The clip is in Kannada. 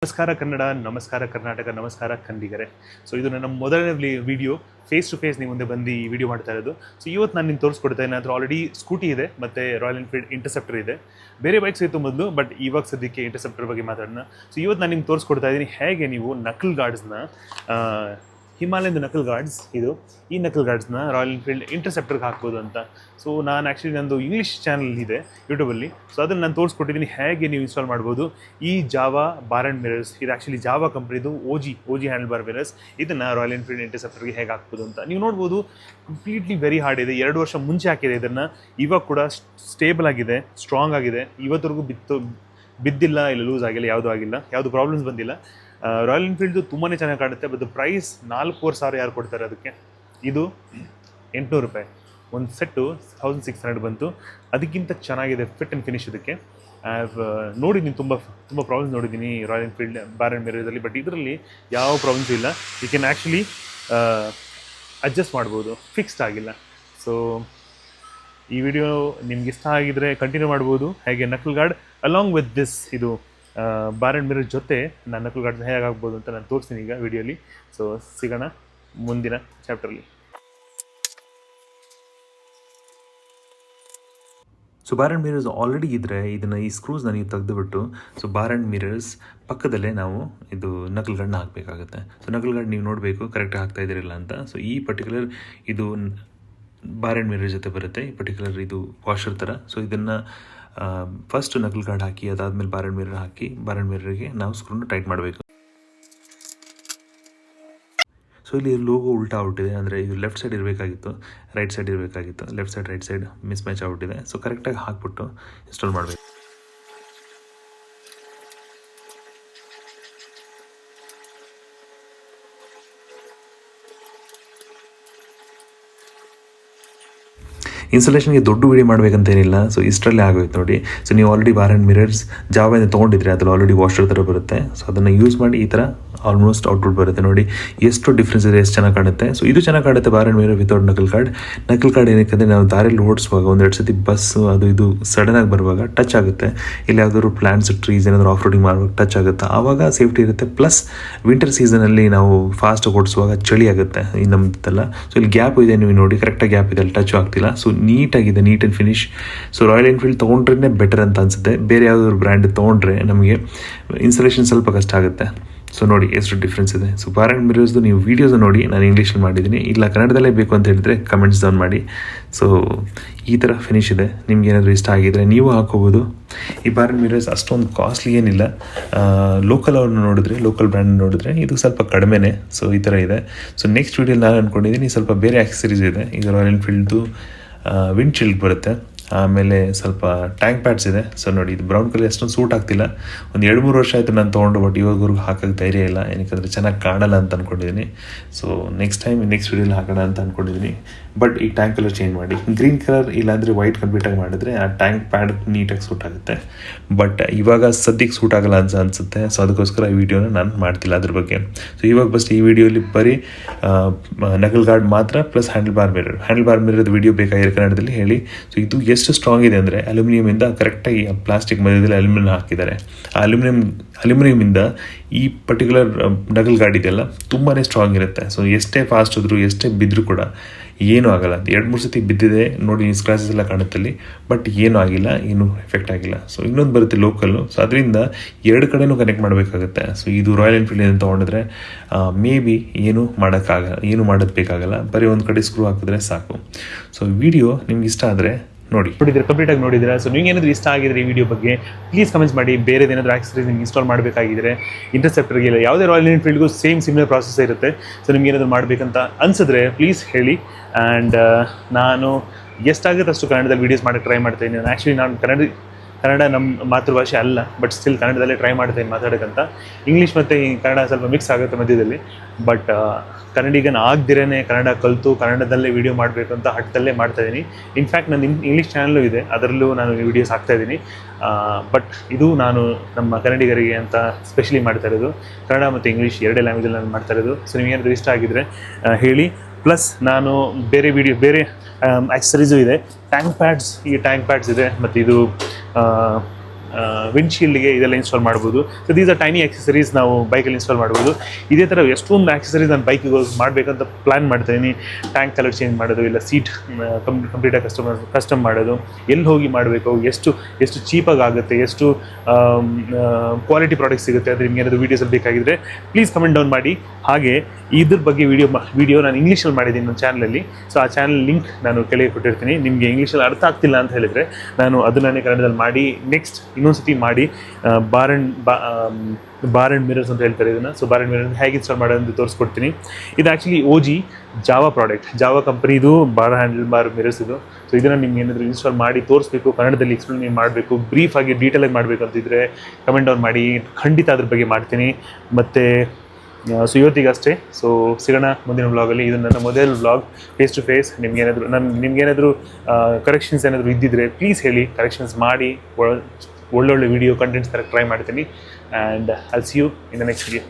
ನಮಸ್ಕಾರ ಕನ್ನಡ, ನಮಸ್ಕಾರ ಕರ್ನಾಟಕ, ನಮಸ್ಕಾರ ಕನ್ನಡಿಗರೇ. ಸೊ ಇದು ನನ್ನ ಮೊದಲನೇ ವಿಡಿಯೋ, ಫೇಸ್ ಟು ಫೇಸ್ ನಿಮ್ಮ ಮುಂದೆ ಬಂದು ಈ ವಿಡಿಯೋ ಮಾಡ್ತಾ ಇರೋದು. ಸೊ ಇವತ್ತು ನಾನು ನಿಮ್ಗೆ ತೋರಿಸ್ಕೊಡ್ತಾ ಇದ್ದೀನಿ. ಅದ್ರ ಆಲ್ರೆಡಿ ಸ್ಕೂಟಿ ಇದೆ ಮತ್ತು ರಾಯಲ್ ಎನ್ಫೀಲ್ಡ್ ಇಂಟರ್ಸೆಪ್ಟರ್ ಇದೆ. ಬೇರೆ ಬೈಕ್ಸ್ ಇತ್ತು ಮೊದಲು, ಬಟ್ ಇವಾಗ ಸದ್ಯಕ್ಕೆ ಇಂಟರ್ಸೆಪ್ಟರ್ ಬಗ್ಗೆ ಮಾತಾಡೋಣ. ಸೊ ಇವತ್ತು ನಾನು ನಿಮ್ಗೆ ತೋರಿಸ್ಕೊಡ್ತಾ ಇದ್ದೀನಿ ಹೇಗೆ ನೀವು ನಕಲ್ ಗಾರ್ಡ್ಸ್ನ, ಹಿಮಾಲಯದ ನಕಲ್ ಗಾರ್ಡ್ಸ್ ಈ ನಕಲ್ ಗಾರ್ಡ್ಸ್ನ ರಾಯಲ್ ಎನ್ಫೀಲ್ಡ್ ಇಂಟರ್ಸೆಪ್ಟರ್ಗೆ ಹಾಕ್ಬೋದು ಅಂತ. ಸೊ ನಾನು ಆ್ಯಕ್ಚುಲಿ ನಂದು ಇಂಗ್ಲೀಷ್ ಚಾನಲ್ ಇದೆ ಯೂಟ್ಯೂಬಲ್ಲಿ. ಸೊ ಅದನ್ನು ನಾನು ತೋರಿಸ್ಕೊಟ್ಟಿದ್ದೀನಿ ಹೇಗೆ ನೀವು ಇನ್ಸ್ಟಾಲ್ ಮಾಡ್ಬೋದು ಈ ಜಾವಾ ಬಾರ್ ಆ್ಯಂಡ್ ಮಿರರ್ಸ್. ಇದು ಆ್ಯಕ್ಚುಲಿ ಜಾವಾ ಕಂಪ್ನಿದು ಓ ಜಿ ಹ್ಯಾಂಡಲ್ ಬಾರ್ ಮಿರರ್ಸ್. ಇದನ್ನು ರಾಯಲ್ ಎನ್ಫೀಲ್ಡ್ ಇಂಟರ್ಸೆಪ್ಟರ್ಗೆ ಹೇಗೆ ಹಾಕ್ಬೋದು ಅಂತ ನೀವು ನೋಡ್ಬೋದು. ಕಂಪ್ಲೀಟ್ಲಿ ವೆರಿ ಹಾರ್ಡ್ ಇದೆ. 2 ವರ್ಷ ಮುಂಚೆ ಹಾಕಿದೆ ಇದನ್ನು. ಇವಾಗ ಕೂಡ ಸ್ಟೇಬಲ್ ಆಗಿದೆ, ಸ್ಟ್ರಾಂಗ್ ಆಗಿದೆ. ಇವತ್ತರೆಗೂ ಬಿದ್ದಿಲ್ಲ, ಇಲ್ಲ ಲೂಸ್ ಆಗಿಲ್ಲ, ಯಾವುದೂ ಆಗಿಲ್ಲ, ಯಾವುದು ಪ್ರಾಬ್ಲಮ್ಸ್ ಬಂದಿಲ್ಲ. ರಾಯಲ್ ಎನ್ಫೀಲ್ಡ್ದು ತುಂಬಾ ಚೆನ್ನಾಗಿ ಕಾಣುತ್ತೆ. ಬಟ್ ಪ್ರೈಸ್ 4,500 ಯಾರು ಕೊಡ್ತಾರೆ ಅದಕ್ಕೆ? ಇದು 800 ರೂಪಾಯಿ ಒಂದು ಸೆಟ್ಟು 1600 ಬಂತು. ಅದಕ್ಕಿಂತ ಚೆನ್ನಾಗಿದೆ ಫಿಟ್ ಆ್ಯಂಡ್ ಫಿನಿಶ್. ಇದಕ್ಕೆ ಐ ಹ್ಯಾವ್ ನೋಡಿದ್ದೀನಿ, ತುಂಬ ಪ್ರಾಬ್ಲಮ್ಸ್ ನೋಡಿದ್ದೀನಿ ರಾಯಲ್ ಎನ್ಫೀಲ್ಡ್ ಬಾರ್ ಆ್ಯಂಡ್ ಮಿರರ್ಸಲ್ಲಿ. ಬಟ್ ಇದರಲ್ಲಿ ಯಾವ ಪ್ರಾಬ್ಲಮ್ಸು ಇಲ್ಲ. ಯು ಕ್ಯಾನ್ ಆ್ಯಕ್ಚುಲಿ ಅಡ್ಜಸ್ಟ್ ಮಾಡ್ಬೋದು, ಫಿಕ್ಸ್ಡ್ ಆಗಿಲ್ಲ. ಸೊ ಈ ವಿಡಿಯೋ ನಿಮ್ಗೆ ಇಷ್ಟ ಆಗಿದ್ರೆ ಕಂಟಿನ್ಯೂ ಮಾಡ್ಬೋದು. ಹೇಗೆ knuckle guard along with this ಇದು ಬಾರ್ ಆ್ಯಂಡ್ ಮಿರರ್ ಜೊತೆ ನಾನು ನಕಲ್ ಗಾರ್ಡ್ನ ಹೇಗೆ ಆಗ್ಬೋದು ಅಂತ ನಾನು ತೋರಿಸ್ತೀನಿ ಈಗ ವಿಡಿಯೋಲಿ. ಸೊ ಸಿಗೋಣ ಮುಂದಿನ ಚಾಪ್ಟರ್ಲಿ. So bar and mirrors already ಇದ್ದರೆ ಇದನ್ನು ಈ ಸ್ಕ್ರೂಸ್ನ ನೀವು ತೆಗೆದುಬಿಟ್ಟು ಸೊ ಬಾರ್ ಆ್ಯಂಡ್ ಮಿರರ್ಸ್ ಪಕ್ಕದಲ್ಲೇ ನಾವು ಇದು ನಕಲ್ ಗಾರ್ಡ್ನ ಹಾಕಬೇಕಾಗುತ್ತೆ. ಸೊ ನಕಲ್ ಗಾರ್ಡ್ ನೀವು ನೋಡಬೇಕು ಕರೆಕ್ಟಾಗಿ ಹಾಕ್ತಾ ಇದ್ದೀರಿಲ್ಲ ಅಂತ. ಸೊ ಈ ಪರ್ಟಿಕ್ಯುಲರ್ ಇದು ಬಾರ್ ಆ್ಯಂಡ್ ಮಿರರ್ ಜೊತೆ ಬರುತ್ತೆ. ಈ ಪರ್ಟಿಕ್ಯುಲರ್ ಇದು ವಾಷರ್ ಥರ. ಸೊ ಇದನ್ನು ಫಸ್ಟ್ ನಕಲ್ ಗಾರ್ಡ್ ಹಾಕಿ, ಅದಾದಮೇಲೆ ಬಾರ್ ಆ್ಯಂಡ್ ಮಿರರ್ ಹಾಕಿ, ಬಾರ್ ಆ್ಯಂಡ್ ಮಿರರ್ಗೆ ನಾವು ಸ್ಕ್ರೂನ ಟೈಟ್ ಮಾಡಬೇಕು. ಸೊ ಇಲ್ಲಿ ಲೋಗೋ ಉಲ್ಟಾ ಔಟಿದೆ, ಅಂದರೆ ಇದು ಲೆಫ್ಟ್ ಸೈಡ್ ಇರಬೇಕಾಗಿತ್ತು, ರೈಟ್ ಸೈಡ್ ಇರಬೇಕಾಗಿತ್ತು. Left side right side miss match ಔಟಿದೆ. ಸೊ ಕರೆಕ್ಟಾಗಿ ಹಾಕ್ಬಿಟ್ಟು ಇನ್ಸ್ಟಾಲ್ ಮಾಡಬೇಕು. ಇನ್ಸ್ಟಾಲೇಷನ್ಗೆ ದೊಡ್ಡ ವೀಡಿಯೋ ಮಾಡಬೇಕಂತೇನಿಲ್ಲ. ಸೊ ಇಷ್ಟರಲ್ಲೇ ಆಗೋಯ್ತು ನೋಡಿ. ಸೊ ನೀವು ಆಲ್ರೆಡಿ ಬಾರ್ ಆ್ಯಂಡ್ ಮಿರರ್ಸ್ ಜಾವಾಯಿಂದ ತೊಗೊಂಡಿದ್ರೆ ಅದ್ರಲ್ಲಿ ಆಲ್ರೆಡಿ ವಾಷರ್ ಥರ ಬರುತ್ತೆ. ಸೊ ಅದನ್ನು ಯೂಸ್ ಮಾಡಿ ಈ ಥರ ಆಲ್ಮೋಸ್ಟ್ ಔಟ್ಪುಟ್ ಬರುತ್ತೆ ನೋಡಿ. ಎಷ್ಟು ಡಿಫ್ರೆನ್ಸ್ ಇದೆ, ಎಷ್ಟು ಚೆನ್ನಾಗಿ ಕಾಣುತ್ತೆ. ಸೊ ಇದು ಚೆನ್ನಾಗಿ ಕಾಣುತ್ತೆ bar and mirror without knuckle guard. Knuckle guard ಏನಕ್ಕೆ ನಾವು ದಾರಿಯಲ್ಲಿ ಓಡಿಸುವಾಗ 1-2 ಸತಿ ಬಸ್ಸು ಅದು ಇದು ಸಡನ್ನಾಗಿ ಬರುವಾಗ ಟಚ್ ಆಗುತ್ತೆ. ಇಲ್ಲಿ ಯಾವುದಾದ್ರು ಪ್ಲಾಂಟ್ಸ್ ಟ್ರೀಸ್ ಏನಾದರೂ ಆಫ್ ರೋಡಿಂಗ್ ಮಾಡುವಾಗ ಟಚ್ ಆಗುತ್ತೆ. ಆವಾಗ ಸೇಫ್ಟಿ ಇರುತ್ತೆ. ಪ್ಲಸ್ ವಿಂಟರ್ ಸೀಸನಲ್ಲಿ ನಾವು ಫಾಸ್ಟ್ ಓಡಿಸುವಾಗ ಚಳಿ ಆಗುತ್ತೆ ಈ ನಮ್ಮದೆಲ್ಲ. ಸೊ ಇಲ್ಲಿ ಗ್ಯಾಪ್ ಇದೆ, ನೀವು ನೋಡಿ ಕರೆಕ್ಟಾಗಿ ಗ್ಯಾಪ್ ಇದೆ, ಅಲ್ಲಿ ಟಚ್ ಆಗ್ತಿಲ್ಲ. ಸೊ ನೀಟಾಗಿದೆ, neat and finish. So Royal Enfield ತೊಗೊಂಡ್ರೆ ಬೆಟರ್ ಅಂತ ಅನಿಸುತ್ತೆ. ಬೇರೆ ಯಾವುದಾದ್ರು ಬ್ರ್ಯಾಂಡ್ ತೊಗೊಂಡ್ರೆ ನಮಗೆ ಇನ್ಸ್ಟಾಲೇಷನ್ ಸ್ವಲ್ಪ ಕಷ್ಟ ಆಗುತ್ತೆ. ಸೊ ನೋಡಿ ಎಷ್ಟು ಡಿಫ್ರೆನ್ಸ್ ಇದೆ. ಸೊ ಬಾರ್ ಆ್ಯಂಡ್ ಮಿರರ್ಸ್ದು ನೀವು ವೀಡಿಯೋಸ್ ನೋಡಿ, ನಾನು ಇಂಗ್ಲೀಷಲ್ಲಿ ಮಾಡಿದ್ದೀನಿ. ಇಲ್ಲ ಕನ್ನಡದಲ್ಲೇ ಬೇಕು ಅಂತ ಹೇಳಿದ್ರೆ ಕಮೆಂಟ್ಸ್ ಡೌನ್ ಮಾಡಿ. ಸೊ ಈ ಥರ ಫಿನಿಶ್ ಇದೆ. ನಿಮ್ಗೆ ಏನಾದರೂ ಇಷ್ಟ ಆಗಿದ್ರೆ ನೀವು ಹಾಕೋಬೋದು. ಈ ಬಾರ್ ಆ್ಯಂಡ್ ಮಿರರ್ಸ್ ಅಷ್ಟೊಂದು ಕಾಸ್ಟ್ಲಿ ಏನಿಲ್ಲ. ಲೋಕಲ್ ಅವ್ರನ್ನ ನೋಡಿದ್ರೆ, ಲೋಕಲ್ ಬ್ರ್ಯಾಂಡ್ ನೋಡಿದ್ರೆ ಇದು ಸ್ವಲ್ಪ ಕಡಿಮೆನೇ. ಸೊ ಈ ಥರ ಇದೆ. ಸೊ ನೆಕ್ಸ್ಟ್ ವೀಡಿಯೋಲಿ ನಾನು ಅಂದ್ಕೊಂಡಿದ್ದೀನಿ ಸ್ವಲ್ಪ ಬೇರೆ ಆಕ್ಸಸರೀಸ್ ಇದೆ. ಈಗ ರಾಯಲ್ ಎನ್ಫೀಲ್ಡ್ದು ವಿಂಡ್ಶೀಲ್ಡ್ ಬರುತ್ತೆ, ಆಮೇಲೆ ಸ್ವಲ್ಪ ಟ್ಯಾಂಕ್ ಪ್ಯಾಡ್ಸ್ ಇದೆ. ಸೊ ನೋಡಿ ಇದು ಬ್ರೌನ್ ಕಲರ್ ಅಷ್ಟೊಂದು ಸೂಟ್ ಆಗ್ತಿಲ್ಲ. ಒಂದು 2-3 ವರ್ಷ ಆಯಿತು ನಾನು ತೊಗೊಂಡು, ಬಟ್ ಇವಾಗವರೆಗೂ ಹಾಕೋಕ್ಕೆ ಧೈರ್ಯ ಇಲ್ಲ. ಏನಕ್ಕೆ ಚೆನ್ನಾಗಿ ಕಾಣಲ್ಲ ಅಂತ ಅಂದ್ಕೊಂಡಿದ್ದೀನಿ. ಸೊ ನೆಕ್ಸ್ಟ್ ವೀಡಿಯೋಲಿ ಹಾಕೋಣ ಅಂತ ಅಂದ್ಕೊಂಡಿದ್ದೀನಿ. ಬಟ್ ಈ ಟ್ಯಾಂಕ್ ಕಲರ್ ಚೇಂಜ್ ಮಾಡಿ ಗ್ರೀನ್ ಕಲರ್ ಇಲ್ಲಾಂದರೆ ವೈಟ್ ಕಂಪ್ಲೀಟಾಗಿ ಮಾಡಿದ್ರೆ ಆ ಟ್ಯಾಂಕ್ ಪ್ಯಾಡ್ ನೀಟಾಗಿ ಸೂಟ್ ಆಗುತ್ತೆ. ಬಟ್ ಇವಾಗ ಸದ್ಯಕ್ಕೆ ಸೂಟ್ ಆಗಲ್ಲ ಅಂತ ಅನಿಸುತ್ತೆ. ಸೊ ಅದಕ್ಕೋಸ್ಕರ ಈ ವಿಡಿಯೋನ ನಾನು ಮಾಡ್ತಿಲ್ಲ ಅದ್ರ ಬಗ್ಗೆ. ಸೊ ಇವಾಗ ಬಸ್ಟ್ ಈ ವಿಡಿಯೋಲಿ ಬರೀ ನಕಲ್ ಗಾರ್ಡ್ ಮಾತ್ರ ಪ್ಲಸ್ ಹ್ಯಾಂಡಲ್ ಬಾರ್ ಮಿರರ್ದು ವಿಡಿಯೋ ಬೇಕಾಗಿರೋ ಕನ್ನಡದಲ್ಲಿ ಹೇಳಿ. ಸೊ ಇದು ಎಷ್ಟು ಸ್ಟ್ರಾಂಗ್ ಇದೆ ಅಂದರೆ ಅಲ್ಯೂಮಿನಿಯಮಿಂದ ಕರೆಕ್ಟಾಗಿ ಪ್ಲಾಸ್ಟಿಕ್ ಮಧ್ಯದಲ್ಲಿ ಅಲ್ಯೂಮಿನಿಯಂ ಹಾಕಿದ್ದಾರೆ. ಆ ಅಲ್ಯೂಮಿನಿಯಮಿಂದ ಈ ಪರ್ಟಿಕ್ಯುಲರ್ ನಕಲ್ ಗಾರ್ಡ್ ಇದೆಲ್ಲ ತುಂಬಾ ಸ್ಟ್ರಾಂಗ್ ಇರುತ್ತೆ. ಸೊ ಎಷ್ಟೇ ಫಾಸ್ಟ್ ಹೋದ್ರು, ಎಷ್ಟೇ ಬಿದ್ದರೂ ಕೂಡ ಏನೂ ಆಗಲ್ಲ. 2-3 ಸತಿ ಬಿದ್ದಿದೆ ನೋಡಿ, ಸ್ಕ್ರಾಚಸ್ ಎಲ್ಲ ಕಾಣುತ್ತಲ್ಲಿ, ಬಟ್ ಏನೂ ಆಗಿಲ್ಲ, ಏನೂ ಎಫೆಕ್ಟ್ ಆಗಿಲ್ಲ. ಸೊ ಇನ್ನೊಂದು ಬರುತ್ತೆ ಲೋಕಲ್ಲು. ಸೊ ಅದರಿಂದ 2 ಕಡೆನೂ ಕನೆಕ್ಟ್ ಮಾಡಬೇಕಾಗುತ್ತೆ. ಸೊ ಇದು ರಾಯಲ್ ಎನ್ಫೀಲ್ಡ್ ಏನು ತೊಗೊಂಡಿದ್ರೆ ಮೇ ಬಿ ಏನೂ ಮಾಡೋದು ಬೇಕಾಗಲ್ಲ. ಬರೀ ಒಂದು ಕಡೆ ಸ್ಕ್ರೂ ಹಾಕಿದ್ರೆ ಸಾಕು. ಸೊ ವಿಡಿಯೋ ನಿಮ್ಗೆ ಇಷ್ಟ ಆದರೆ ನೋಡಿದ್ರೆ ಕಂಪ್ಲೀಟಾಗಿ ನೋಡಿದ್ರೆ. ಸೊ ನಿಮ್ಗೆ ಏನಾದರೂ ಇಷ್ಟ ಆಗಿದ್ರೆ ಈ ವಿಡಿಯೋ ಬಗ್ಗೆ ಪ್ಲೀಸ್ ಕಮೆಂಟ್ಸ್ ಮಾಡಿ. ಬೇರೆದೇನಾದರೂ ಆಕ್ಸಸರೀಸ್ ನಿಮ್ಗೆ ಇನ್ಸ್ಟಾಲ್ ಮಾಡಬೇಕಾಗಿದ್ರೆ ಇಂಟರ್ಸೆಪ್ಟರ್ಗೆ ಇಲ್ಲ ಯಾವುದೇ ರಾಯಲ್ ಎನ್ಫೀಲ್ಡ್ಗೂ ಸಿಮಿಲರ್ ಪ್ರಾಸೆಸ್ ಇರುತ್ತೆ. ಸೊ ನಿಮ್ಗೆ ಏನಾದರೂ ಮಾಡಬೇಕಂತ ಅನಿಸಿದ್ರೆ ಪ್ಲೀಸ್ ಹೇಳಿ. ಆ್ಯಂಡ್ ನಾನು ಎಷ್ಟಾಗುತ್ತೆ ಅಷ್ಟು ಕನ್ನಡದಲ್ಲಿ ವೀಡಿಯೋಸ್ ಮಾಡೋಕ್ಕೆ ಟ್ರೈ ಮಾಡ್ತಾಯಿದ್ದೀನಿ. ನಾನು ಕನ್ನಡ ನಮ್ಮ ಮಾತೃಭಾಷೆ ಅಲ್ಲ, ಬಟ್ ಸ್ಟಿಲ್ ಕನ್ನಡದಲ್ಲೇ ಟ್ರೈ ಮಾಡ್ತೇನೆ ಮಾತಾಡೋಕ್ಕಂತ. ಇಂಗ್ಲೀಷ್ ಮತ್ತು ಕನ್ನಡ ಸ್ವಲ್ಪ ಮಿಕ್ಸ್ ಆಗುತ್ತೆ ಮಧ್ಯದಲ್ಲಿ. ಬಟ್ ಕನ್ನಡಿಗನ ಆಗದಿರೇ ಕನ್ನಡ ಕಲಿತು ಕನ್ನಡದಲ್ಲೇ ವೀಡಿಯೋ ಮಾಡಬೇಕು ಅಂತ ಹಟ್ಟದಲ್ಲೇ ಮಾಡ್ತಾಯಿದ್ದೀನಿ. ಇನ್ಫ್ಯಾಕ್ಟ್ ನನ್ನ ಇಂಗ್ಲೀಷ್ ಚಾನಲ್ಲು ಇದೆ, ಅದರಲ್ಲೂ ನಾನು ವೀಡಿಯೋಸ್ ಹಾಕ್ತಾಯಿದ್ದೀನಿ. ಬಟ್ ಇದು ನಾನು ನಮ್ಮ ಕನ್ನಡಿಗರಿಗೆ ಅಂತ ಸ್ಪೆಷಲಿ ಮಾಡ್ತಾ ಇರೋದು. ಕನ್ನಡ ಮತ್ತು ಇಂಗ್ಲೀಷ್ 2 ಲ್ಯಾಂಗ್ವೇಜಲ್ಲಿ ನಾನು ಮಾಡ್ತಾ ಇರೋದು. ಸೊ ನಿಮಗೇನಾದರೂ ಇಷ್ಟ ಆಗಿದ್ದರೆ ಹೇಳಿ. ಪ್ಲಸ್ ನಾನು ಬೇರೆ ಆಕ್ಸಸರೀಸು ಇದೆ. ಟ್ಯಾಂಕ್ ಪ್ಯಾಡ್ಸ್ ಇದೆ, ಮತ್ತು ಇದು ವಿಂಡ್ಶೀಲ್ಡ್ಗೆ ಇದೆಲ್ಲ ಇನ್ಸ್ಟಾಲ್ ಮಾಡ್ಬೋದು. So these are tiny accessories ನಾವು ಬೈಕಲ್ಲಿ ಇನ್ಸ್ಟಾಲ್ ಮಾಡ್ಬೋದು. ಇದೇ ಥರ ಎಷ್ಟೊಂದು ಆಕ್ಸೆಸರೀಸ್ ನಾನು ಬೈಕಿಗೆ ಮಾಡಬೇಕಂತ ಪ್ಲ್ಯಾನ್ ಮಾಡ್ತಾಯಿದ್ದೀನಿ. ಟ್ಯಾಂಕ್ ಕಲರ್ ಚೇಂಜ್ ಮಾಡೋದು, ಇಲ್ಲ ಸೀಟ್ ಕಂಪ್ಲೀಟಾಗಿ ಕಸ್ಟಮ್ ಮಾಡೋದು, ಎಲ್ಲಿ ಹೋಗಿ ಮಾಡಬೇಕು, ಎಷ್ಟು ಚೀಪಾಗಿ ಆಗುತ್ತೆ, ಎಷ್ಟು ಕ್ವಾಲಿಟಿ ಪ್ರಾಡಕ್ಟ್ ಸಿಗುತ್ತೆ, ಅದು ನಿಮ್ಗೆ ಏನಾದರೂ ವೀಡಿಯೋಸಲ್ಲಿ ಬೇಕಾಗಿದ್ದರೆ ಪ್ಲೀಸ್ ಕಮೆಂಟ್ ಡೌನ್ ಮಾಡಿ. ಹಾಗೆ ಇದ್ರ ಬಗ್ಗೆ ವಿಡಿಯೋ ನಾನು ಇಂಗ್ಲೀಷಲ್ಲಿ ಮಾಡಿದ್ದೀನಿ ನನ್ನ ಚಾನಲಲ್ಲಿ. ಸೊ ಆ ಚಾನಲ್ ಲಿಂಕ್ ನಾನು ಕೆಳಗೆ ಕೊಟ್ಟಿರ್ತೀನಿ. ನಿಮಗೆ ಇಂಗ್ಲೀಷಲ್ಲಿ ಅರ್ಥ ಆಗ್ತಿಲ್ಲ ಅಂತ ಹೇಳಿದರೆ ನಾನು ಅದನ್ನೇ ಕನ್ನಡದಲ್ಲಿ ಮಾಡಿ ನೆಕ್ಸ್ಟ್ ಇನ್ನೊಂದ್ಸತಿ ಮಾಡಿ ಬಾರ್ ಆ್ಯಂಡ್ ಮಿರರ್ಸ್ ಅಂತ ಹೇಳ್ತಾರೆ ಇದನ್ನು. ಸೊ ಬಾರ್ ಆ್ಯಂಡ್ ಮಿರರ್ ಹೇಗೆ ಇನ್ಸ್ಟಾಲ್ ಮಾಡೋದು ಅಂತ ತೋರಿಸ್ಕೊಡ್ತೀನಿ. ಇದು actually OG Java product, Java ಕಂಪ್ನಿದು ಬಾರ್ ಮಿರರ್ಸ್ ಇದು. ಸೊ ಇದನ್ನು ನಿಮ್ಗೆ ಏನಾದರೂ ಇನ್ಸ್ಟಾಲ್ ಮಾಡಿ ತೋರಿಸ್ಬೇಕು, ಕನ್ನಡದಲ್ಲಿ ಎಕ್ಸ್ಪ್ಲೇನ್ ಮಾಡಬೇಕು, ಬ್ರೀಫಾಗಿ ಡೀಟೇಲಾಗಿ ಮಾಡಬೇಕು ಅಂತಿದ್ರೆ ಕಮೆಂಟ್ ಡೌನ್ ಮಾಡಿ, ಖಂಡಿತ ಅದ್ರ ಬಗ್ಗೆ ಮಾಡ್ತೀನಿ. ಮತ್ತು ಸೊ ಇವತ್ತಿಗೆ ಅಷ್ಟೇ. ಸೊ ಸಿಗೋಣ ಮುಂದಿನ ವ್ಲಾಗಲ್ಲಿ. ಇದು ನನ್ನ ಮೊದಲ ವ್ಲಾಗ್ ಫೇಸ್ ಟು ಫೇಸ್. ನಿಮ್ಗೇನಾದರೂ ಕರೆಕ್ಷನ್ಸ್ ಏನಾದರೂ ಇದ್ದಿದ್ರೆ ಪ್ಲೀಸ್ ಹೇಳಿ, ಕರೆಕ್ಷನ್ಸ್ ಮಾಡಿ ಒಳ್ಳೊಳ್ಳೆ ವೀಡಿಯೋ ಕಂಟೆಂಟ್ಸ್ ಥರ ಟ್ರೈ ಮಾಡ್ತೀನಿ. And I'll see you in the next video.